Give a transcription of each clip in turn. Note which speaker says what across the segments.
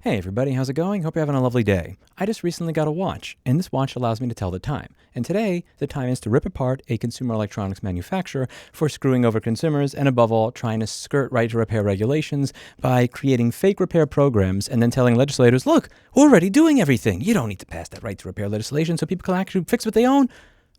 Speaker 1: Hey everybody, how's it going? Hope you're having a lovely day. I just recently got a watch, and this watch allows me to tell the time. And today, the time is to rip apart a consumer electronics manufacturer for screwing over consumers and above all, trying to skirt right to repair regulations by creating fake repair programs and then telling legislators, look, we're already doing everything. You don't need to pass that right to repair legislation so people can actually fix what they own.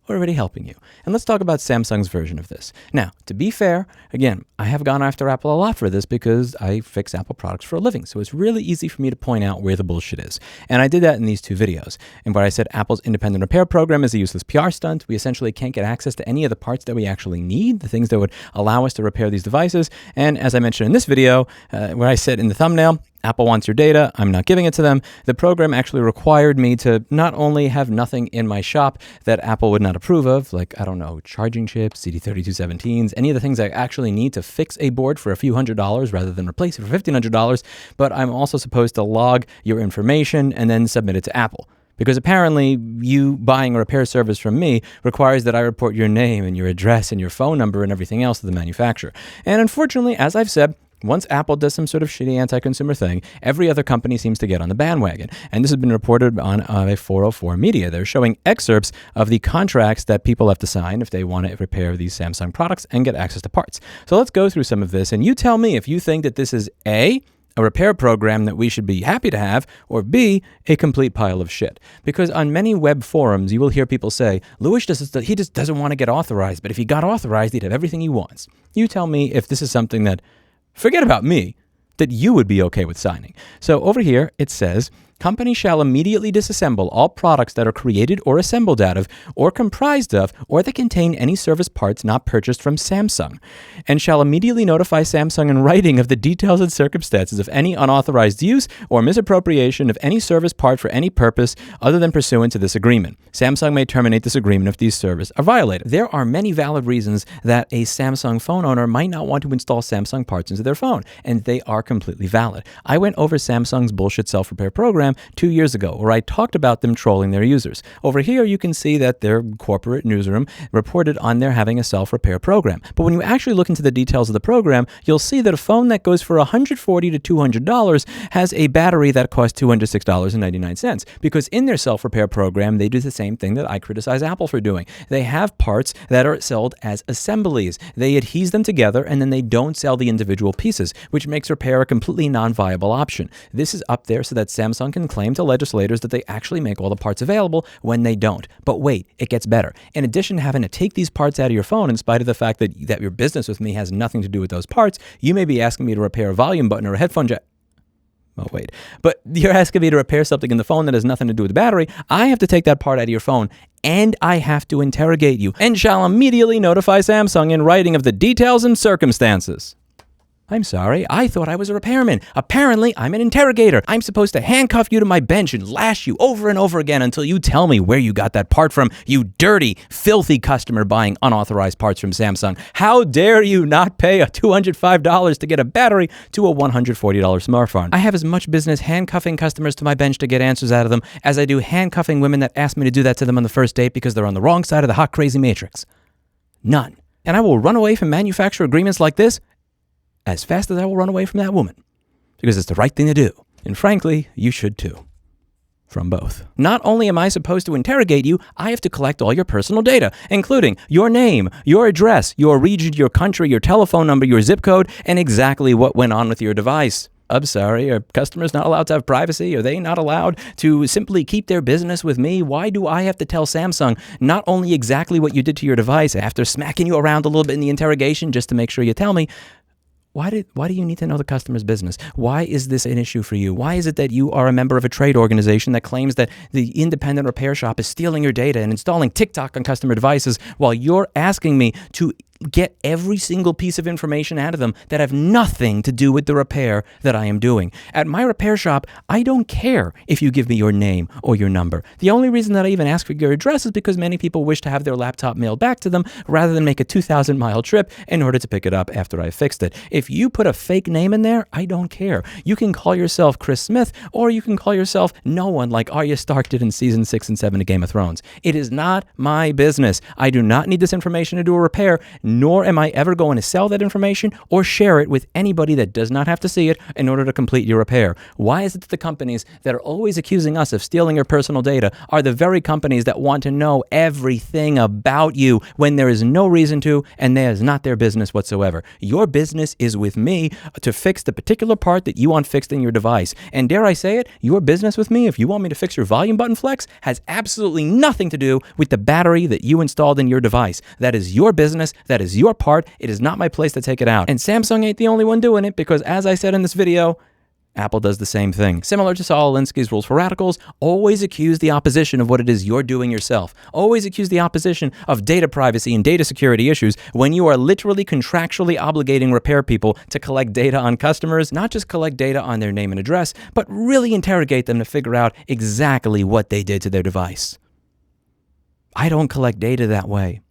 Speaker 1: We're already helping you. And let's talk about Samsung's version of this. Now, to be fair, again, I have gone after Apple a lot for this because I fix Apple products for a living. So it's really easy for me to point out where the bullshit is. And I did that in these two videos. And where I said Apple's independent repair program is a useless PR stunt. We essentially can't get access to any of the parts that we actually need, the things that would allow us to repair these devices. And as I mentioned in this video, where I said in the thumbnail, Apple wants your data, I'm not giving it to them. The program actually required me to not only have nothing in my shop that Apple would not approve of, like, I don't know, charging chips, CD3217s, any of the things I actually need to fix a board for a few $100s rather than replace it for $1,500, but I'm also supposed to log your information and then submit it to Apple. Because apparently you buying a repair service from me requires that I report your name and your address and your phone number and everything else to the manufacturer. And unfortunately, as I've said, once Apple does some sort of shitty anti-consumer thing, every other company seems to get on the bandwagon. And this has been reported on a 404 media. They're showing excerpts of the contracts that people have to sign if they want to repair these Samsung products and get access to parts. So let's go through some of this. And you tell me if you think that this is A, a repair program that we should be happy to have, or B, a complete pile of shit. Because on many web forums, you will hear people say, Lewis, he just doesn't want to get authorized, but if he got authorized, he'd have everything he wants. You tell me if this is something that, forget about me, that you would be okay with signing. So over here, it says, company shall immediately disassemble all products that are created or assembled out of, or comprised of, or that contain any service parts not purchased from Samsung, and shall immediately notify Samsung in writing of the details and circumstances of any unauthorized use or misappropriation of any service part for any purpose other than pursuant to this agreement. Samsung may terminate this agreement if these services are violated. There are many valid reasons that a Samsung phone owner might not want to install Samsung parts into their phone, and they are completely valid. I went over Samsung's bullshit self-repair program 2 years ago, where I talked about them trolling their users. Over here, you can see that their corporate newsroom reported on their having a self-repair program. But when you actually look into the details of the program, you'll see that a phone that goes for $140 to $200 has a battery that costs $206.99. Because in their self-repair program, they do the same thing that I criticize Apple for doing. They have parts that are sold as assemblies. They adhese them together, and then they don't sell the individual pieces, which makes repair a completely non-viable option. This is up there so that Samsung can claim to legislators that they actually make all the parts available when they don't. But wait, it gets better. In addition to having to take these parts out of your phone, in spite of the fact that your business with me has nothing to do with those parts, you may be asking me to repair a volume button or a headphone jack. Oh, wait. But you're asking me to repair something in the phone that has nothing to do with the battery. I have to take that part out of your phone, and I have to interrogate you, and shall immediately notify Samsung in writing of the details and circumstances. I'm sorry, I thought I was a repairman. Apparently, I'm an interrogator. I'm supposed to handcuff you to my bench and lash you over and over again until you tell me where you got that part from, you dirty, filthy customer buying unauthorized parts from Samsung. How dare you not pay a $205 to get a battery to a $140 smartphone? I have as much business handcuffing customers to my bench to get answers out of them as I do handcuffing women that ask me to do that to them on the first date because they're on the wrong side of the hot, crazy matrix. None. And I will run away from manufacturer agreements like this as fast as I will run away from that woman, because it's the right thing to do. And frankly, you should too. From both. Not only am I supposed to interrogate you, I have to collect all your personal data, including your name, your address, your region, your country, your telephone number, your zip code, and exactly what went on with your device. I'm sorry, are customers not allowed to have privacy? Are they not allowed to simply keep their business with me? Why do I have to tell Samsung not only exactly what you did to your device after smacking you around a little bit in the interrogation just to make sure you tell me? Why do you need to know the customer's business? Why is this an issue for you? Why is it that you are a member of a trade organization that claims that the independent repair shop is stealing your data and installing TikTok on customer devices while you're asking me to get every single piece of information out of them that have nothing to do with the repair that I am doing? At my repair shop, I don't care if you give me your name or your number. The only reason that I even ask for your address is because many people wish to have their laptop mailed back to them rather than make a 2,000-mile trip in order to pick it up after I fixed it. If you put a fake name in there, I don't care. You can call yourself Chris Smith, or you can call yourself no one like Arya Stark did in season 6 and 7 of Game of Thrones. It is not my business. I do not need this information to do a repair. nor am I ever going to sell that information or share it with anybody that does not have to see it in order to complete your repair. Why is it that the companies that are always accusing us of stealing your personal data are the very companies that want to know everything about you when there is no reason to, and that is not their business whatsoever? Your business is with me to fix the particular part that you want fixed in your device. And dare I say it, your business with me, if you want me to fix your volume button flex, has absolutely nothing to do with the battery that you installed in your device. That is your business. That is your part. It is not my place to take it out. And Samsung ain't the only one doing it, because as I said in this video, Apple does the same thing. Similar to Saul Alinsky's rules for radicals, always accuse the opposition of what it is you're doing yourself. Always accuse the opposition of data privacy and data security issues when you are literally contractually obligating repair people to collect data on customers, not just collect data on their name and address, but really interrogate them to figure out exactly what they did to their device. I don't collect data that way.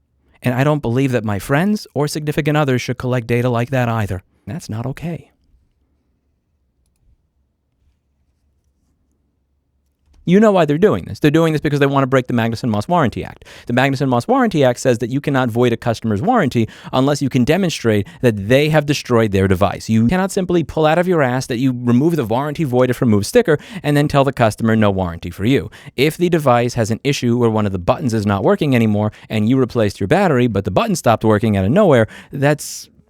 Speaker 1: And I don't believe that my friends or significant others should collect data like that either. That's not okay. You know why they're doing this. They're doing this because they want to break the Magnuson-Moss Warranty Act. The Magnuson-Moss Warranty Act says that you cannot void a customer's warranty unless you can demonstrate that they have destroyed their device. You cannot simply pull out of your ass that you remove the warranty void if removed sticker and then tell the customer no warranty for you. If the device has an issue where one of the buttons is not working anymore and you replaced your battery but the button stopped working out of nowhere,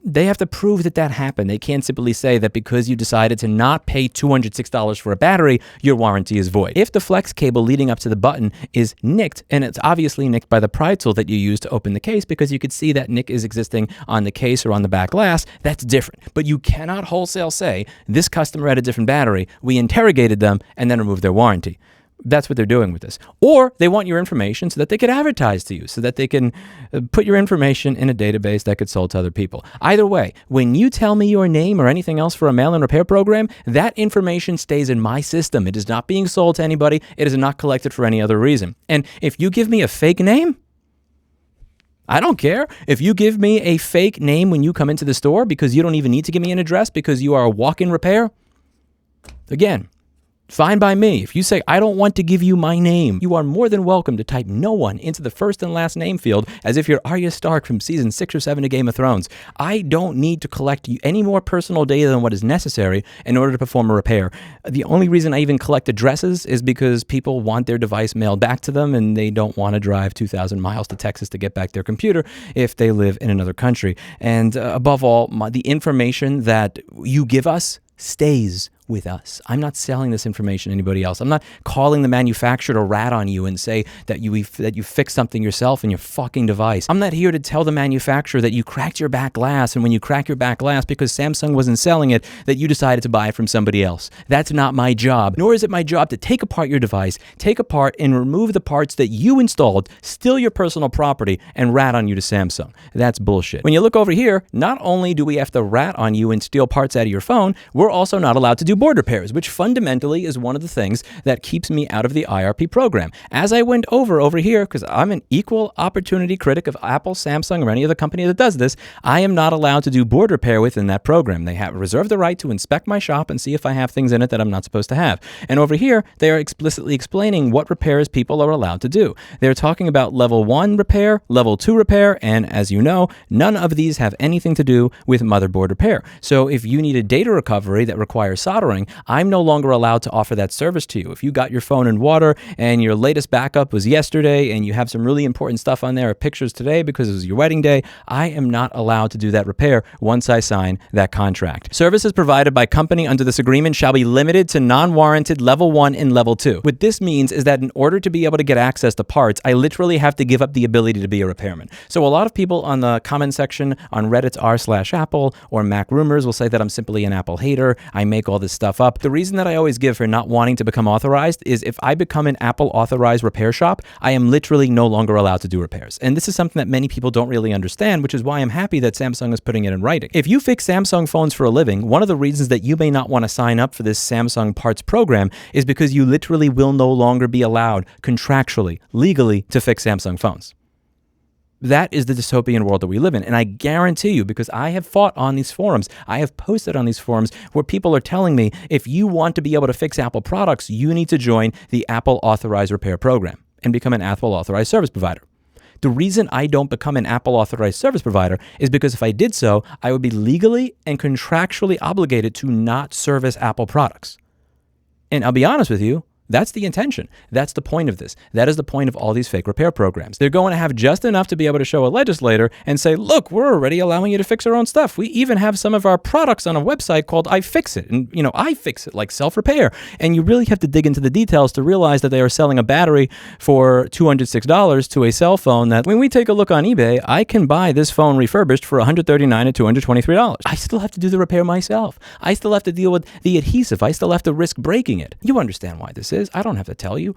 Speaker 1: they have to prove that that happened. They can't simply say that because you decided to not pay $206 for a battery, your warranty is void. If the flex cable leading up to the button is nicked, and it's obviously nicked by the pry tool that you use to open the case because you could see that nick is existing on the case or on the back glass, that's different. But you cannot wholesale say, this customer had a different battery, we interrogated them, and then removed their warranty. That's what they're doing with this. Or they want your information so that they could advertise to you, so that they can put your information in a database that could sold to other people. Either way, when you tell me your name or anything else for a mail-in repair program, that information stays in my system. It is not being sold to anybody. It is not collected for any other reason. And if you give me a fake name, I don't care. If you give me a fake name when you come into the store because you don't even need to give me an address because you are a walk-in repair, again, fine by me. If you say, I don't want to give you my name, you are more than welcome to type no one into the first and last name field as if you're Arya Stark from season 6 or 7 of Game of Thrones. I don't need to collect any more personal data than what is necessary in order to perform a repair. The only reason I even collect addresses is because people want their device mailed back to them and they don't want to drive 2,000 miles to Texas to get back their computer if they live in another country. And above all, the information that you give us stays with us. I'm not selling this information to anybody else. I'm not calling the manufacturer to rat on you and say that you fixed something yourself in your fucking device. I'm not here to tell the manufacturer that you cracked your back glass, and when you crack your back glass because Samsung wasn't selling it, that you decided to buy it from somebody else. That's not my job. Nor is it my job to take apart your device, take apart and remove the parts that you installed, steal your personal property, and rat on you to Samsung. That's bullshit. When you look over here, not only do we have to rat on you and steal parts out of your phone, we're also not allowed to do board repairs, which fundamentally is one of the things that keeps me out of the IRP program. As I went over here, because I'm an equal opportunity critic of Apple, Samsung, or any other company that does this, I am not allowed to do board repair within that program. They have reserved the right to inspect my shop and see if I have things in it that I'm not supposed to have. And over here, they are explicitly explaining what repairs people are allowed to do. They're talking about level 1 repair, level 2 repair, and as you know, none of these have anything to do with motherboard repair. So if you need a data recovery that requires soldering, I'm no longer allowed to offer that service to you. If you got your phone in water and your latest backup was yesterday and you have some really important stuff on there or pictures today because it was your wedding day, I am not allowed to do that repair once I sign that contract. Services provided by company under this agreement shall be limited to non-warranted level 1 and level 2. What this means is that in order to be able to get access to parts, I literally have to give up the ability to be a repairman. So a lot of people on the comment section on Reddit's r/Apple or Mac Rumors will say that I'm simply an Apple hater. I make all this stuff up. The reason that I always give for not wanting to become authorized is if I become an Apple authorized repair shop, I am literally no longer allowed to do repairs. And this is something that many people don't really understand, which is why I'm happy that Samsung is putting it in writing. If you fix Samsung phones for a living, one of the reasons that you may not want to sign up for this Samsung parts program is because you literally will no longer be allowed contractually, legally, to fix Samsung phones. That is the dystopian world that we live in. And I guarantee you, because I have fought on these forums, I have posted on these forums where people are telling me, if you want to be able to fix Apple products, you need to join the Apple Authorized Repair Program and become an Apple Authorized Service Provider. The reason I don't become an Apple authorized service provider is because if I did so, I would be legally and contractually obligated to not service Apple products. And I'll be honest with you, that's the intention. That's the point of this. That is the point of all these fake repair programs. They're going to have just enough to be able to show a legislator and say, look, we're already allowing you to fix our own stuff. We even have some of our products on a website called iFixit. And, iFixit, like self-repair. And you really have to dig into the details to realize that they are selling a battery for $206 to a cell phone that when we take a look on eBay, I can buy this phone refurbished for $139 to $223. I still have to do the repair myself. I still have to deal with the adhesive. I still have to risk breaking it. You understand why this is. I don't have to tell you.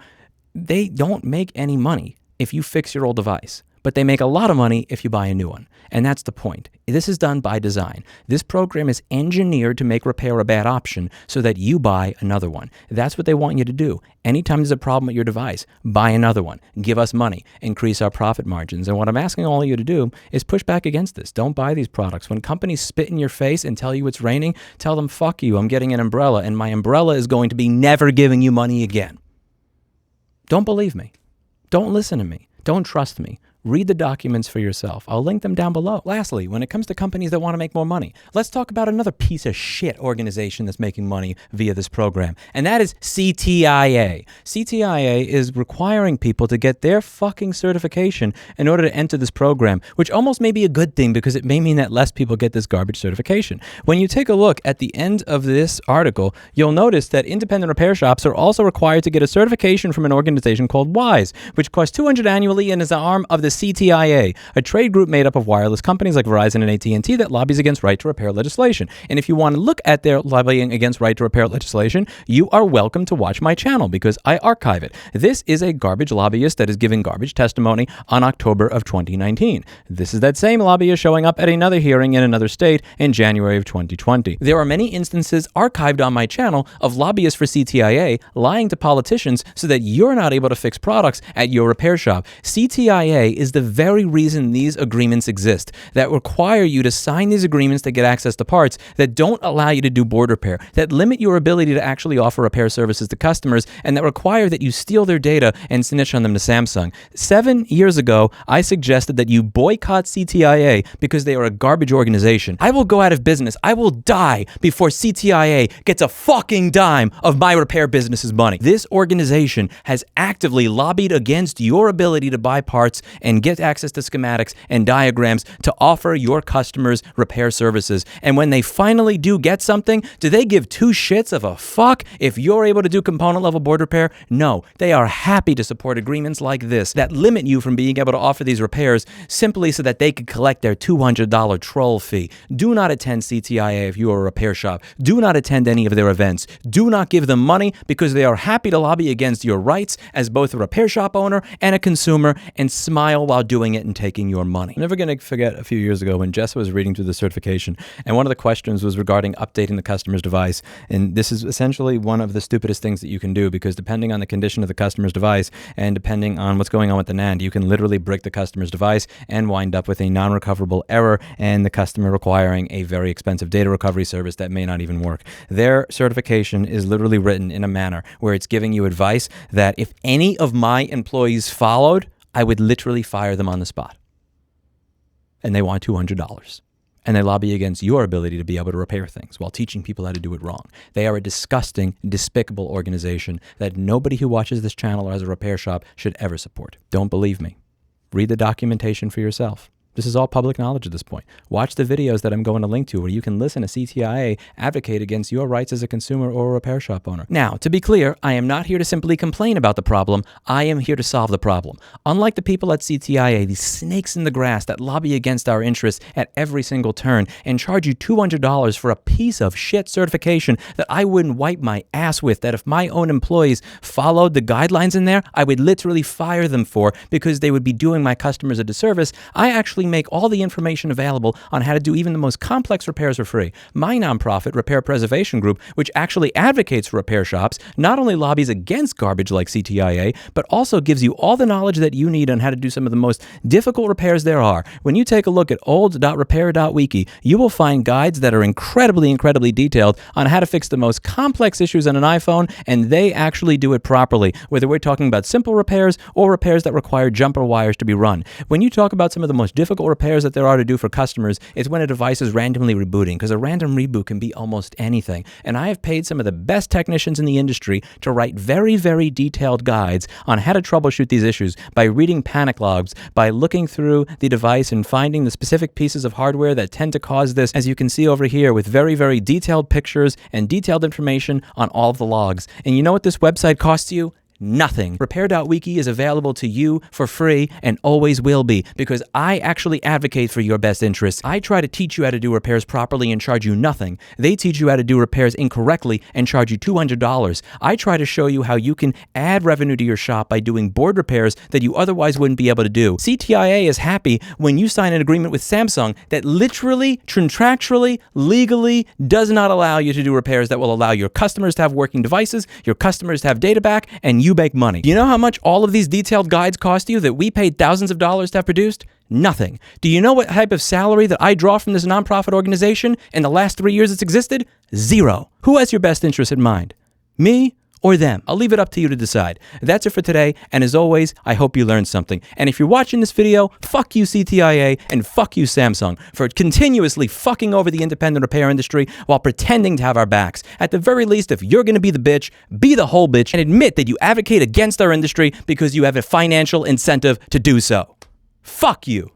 Speaker 1: They don't make any money if you fix your old device, but they make a lot of money if you buy a new one. And that's the point. This is done by design. This program is engineered to make repair a bad option so that you buy another one. That's what they want you to do. Anytime there's a problem with your device, buy another one. Give us money. Increase our profit margins. And what I'm asking all of you to do is push back against this. Don't buy these products. When companies spit in your face and tell you it's raining, tell them, fuck you, I'm getting an umbrella, and my umbrella is going to be never giving you money again. Don't believe me. Don't listen to me. Don't trust me. Read the documents for yourself. I'll link them down below. Lastly, when it comes to companies that want to make more money, let's talk about another piece of shit organization that's making money via this program, and that is CTIA. CTIA is requiring people to get their fucking certification in order to enter this program, which almost may be a good thing because it may mean that less people get this garbage certification. When you take a look at the end of this article, you'll notice that independent repair shops are also required to get a certification from an organization called WISE, which costs $200 annually and is an arm of the CTIA, a trade group made up of wireless companies like Verizon and AT&T that lobbies against right to repair legislation. And if you want to look at their lobbying against right to repair legislation, you are welcome to watch my channel because I archive it. This is a garbage lobbyist that is giving garbage testimony on October of 2019. This is that same lobbyist showing up at another hearing in another state in January of 2020. There are many instances archived on my channel of lobbyists for CTIA lying to politicians so that you're not able to fix products at your repair shop. CTIA is the very reason these agreements exist, that require you to sign these agreements to get access to parts, that don't allow you to do board repair, that limit your ability to actually offer repair services to customers, and that require that you steal their data and snitch on them to Samsung. 7 years ago, I suggested that you boycott CTIA because they are a garbage organization. I will go out of business. I will die before CTIA gets a fucking dime of my repair business's money. This organization has actively lobbied against your ability to buy parts and get access to schematics and diagrams to offer your customers repair services. And when they finally do get something, do they give two shits of a fuck if you're able to do component level board repair? No, they are happy to support agreements like this that limit you from being able to offer these repairs simply so that they can collect their $200 troll fee. Do not attend CTIA if you are a repair shop. Do not attend any of their events. Do not give them money because they are happy to lobby against your rights as both a repair shop owner and a consumer and smile while doing it and taking your money. I'm never going to forget a few years ago when Jess was reading through the certification, and one of the questions was regarding updating the customer's device. And this is essentially one of the stupidest things that you can do because depending on the condition of the customer's device and depending on what's going on with the NAND, you can literally brick the customer's device and wind up with a non-recoverable error and the customer requiring a very expensive data recovery service that may not even work. Their certification is literally written in a manner where it's giving you advice that if any of my employees followed, I would literally fire them on the spot. And they want $200. And they lobby against your ability to be able to repair things while teaching people how to do it wrong. They are a disgusting, despicable organization that nobody who watches this channel or has a repair shop should ever support. Don't believe me. Read the documentation for yourself. This is all public knowledge at this point. Watch the videos that I'm going to link to where you can listen to CTIA advocate against your rights as a consumer or a repair shop owner. Now, to be clear, I am not here to simply complain about the problem. I am here to solve the problem. Unlike the people at CTIA, these snakes in the grass that lobby against our interests at every single turn and charge you $200 for a piece of shit certification that I wouldn't wipe my ass with, that if my own employees followed the guidelines in there, I would literally fire them for because they would be doing my customers a disservice. I actually basically make all the information available on how to do even the most complex repairs for free. My nonprofit, Repair Preservation Group, which actually advocates for repair shops, not only lobbies against garbage like CTIA, but also gives you all the knowledge that you need on how to do some of the most difficult repairs there are. When you take a look at old.repair.wiki, you will find guides that are incredibly detailed on how to fix the most complex issues on an iPhone, and they actually do it properly, whether we're talking about simple repairs or repairs that require jumper wires to be run. When you talk about some of the most difficult repairs that there are to do for customers, it's when a device is randomly rebooting, because a random reboot can be almost anything. And I have paid some of the best technicians in the industry to write very detailed guides on how to troubleshoot these issues by reading panic logs, by looking through the device and finding the specific pieces of hardware that tend to cause this, as you can see over here, with very detailed pictures and detailed information on all of the logs. And you know what this website costs you? Nothing. Repair.wiki is available to you for free and always will be, because I actually advocate for your best interests. I try to teach you how to do repairs properly and charge you nothing. They teach you how to do repairs incorrectly and charge you $200. I try to show you how you can add revenue to your shop by doing board repairs that you otherwise wouldn't be able to do. CTIA is happy when you sign an agreement with Samsung that literally, contractually, legally does not allow you to do repairs that will allow your customers to have working devices, your customers to have data back, and you make money. Do you know how much all of these detailed guides cost you that we paid thousands of dollars to have produced? Nothing. Do you know what type of salary that I draw from this nonprofit organization in the last 3 years it's existed? Zero. Who has your best interest in mind? Me or them? I'll leave it up to you to decide. That's it for today, and as always, I hope you learned something. And if you're watching this video, fuck you CTIA and fuck you Samsung for continuously fucking over the independent repair industry while pretending to have our backs. At the very least, if you're gonna be the bitch, be the whole bitch and admit that you advocate against our industry because you have a financial incentive to do so. Fuck you.